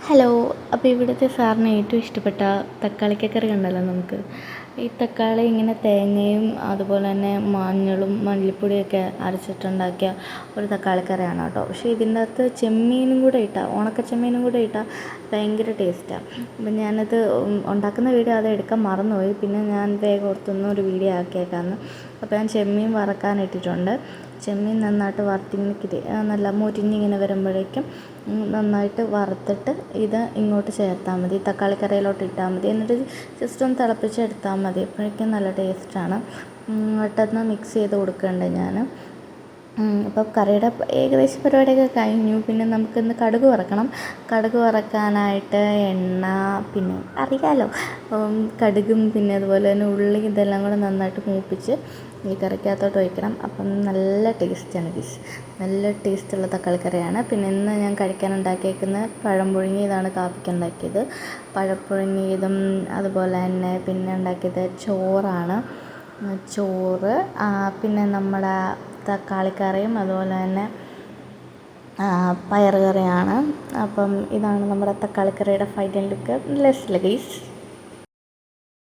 Hello. അപ്പോൾ ഇവിടുത്തെ സാറിന് ഏറ്റവും ഇഷ്ടപ്പെട്ട തക്കാളിക്കക്കറി കണ്ടല്ലോ നമുക്ക്. ഈ തക്കാളി ഇങ്ങനെ തേങ്ങയും അതുപോലെ തന്നെ മഞ്ഞളും മല്ലിപ്പൊടിയൊക്കെ അരച്ചിട്ടുണ്ടാക്കിയ ഒരു തക്കാളിക്കറിയാണ് കേട്ടോ. പക്ഷേ ഇതിൻ്റെ അകത്ത് ചെമ്മീനും കൂടെ ഇട്ടാൽ, ഉണക്ക ചെമ്മീനും കൂടെ ഇട്ടാൽ ഭയങ്കര ടേസ്റ്റാണ്. അപ്പം ഞാനത് ഉണ്ടാക്കുന്ന വീഡിയോ അത് എടുക്കാൻ മറന്നുപോയി. പിന്നെ ഞാൻ വേഗം ഓർത്തൊന്നും ഒരു വീഡിയോ ആക്കിയേക്കാമെന്ന്. അപ്പോൾ ഞാൻ ചെമ്മീൻ വറക്കാനിട്ടിട്ടുണ്ട്. ചെമ്മീൻ നന്നായിട്ട് വറുത്തിങ്ങനെ നല്ല മുരിഞ്ഞിങ്ങനെ വരുമ്പോഴേക്കും നന്നായിട്ട് വറുത്തിട്ട് ഇത് ഇങ്ങോട്ട് ചേർത്താൽ മതി, തക്കാളിക്കറിയിലോട്ട് ഇട്ടാൽ മതി. എന്നിട്ട് ജസ്റ്റ് ഒന്ന് തിളപ്പിച്ചെടുത്താൽ മതി. അപ്പോഴേക്കും നല്ല ടേസ്റ്റാണ്. പെട്ടെന്ന് മിക്സ് ചെയ്ത് കൊടുക്കുന്നുണ്ട് ഞാൻ. അപ്പോൾ കറിയുടെ ഏകദേശം പരിപാടിയൊക്കെ കഴിഞ്ഞു. പിന്നെ നമുക്കിന്ന് കടുക് വറക്കണം. കടുക് വറക്കാനായിട്ട് എണ്ണ, പിന്നെ അറിയാലോ, കടുകും പിന്നെ അതുപോലെ തന്നെ ഉള്ളി ഇതെല്ലാം കൂടെ നന്നായിട്ട് മൂപ്പിച്ച് ഈ കറിക്കകത്തോട്ട് ഒഴിക്കണം. അപ്പം നല്ല ടേസ്റ്റാണ് ഗയ്സ്. നല്ല ടേസ്റ്റുള്ള തക്കാളിക്കറിയാണ്. പിന്നെ ഇന്ന് ഞാൻ കഴിക്കാനുണ്ടാക്കിയേക്കുന്ന പഴം പുഴുങ്ങിയതാണ് കാപ്പിക്കുണ്ടാക്കിയത്. പഴം പുഴുങ്ങിയതും അതുപോലെ തന്നെ പിന്നെ ഉണ്ടാക്കിയത് ചോറാണ്. ചോറ്, പിന്നെ നമ്മുടെ തക്കാളിക്കറിയും അതുപോലെ തന്നെ പയറ് കറിയാണ്. അപ്പം ഇതാണ് നമ്മുടെ തക്കാളിക്കറിയുടെ ഫൈനൽ ലുക്ക്. Let's guys.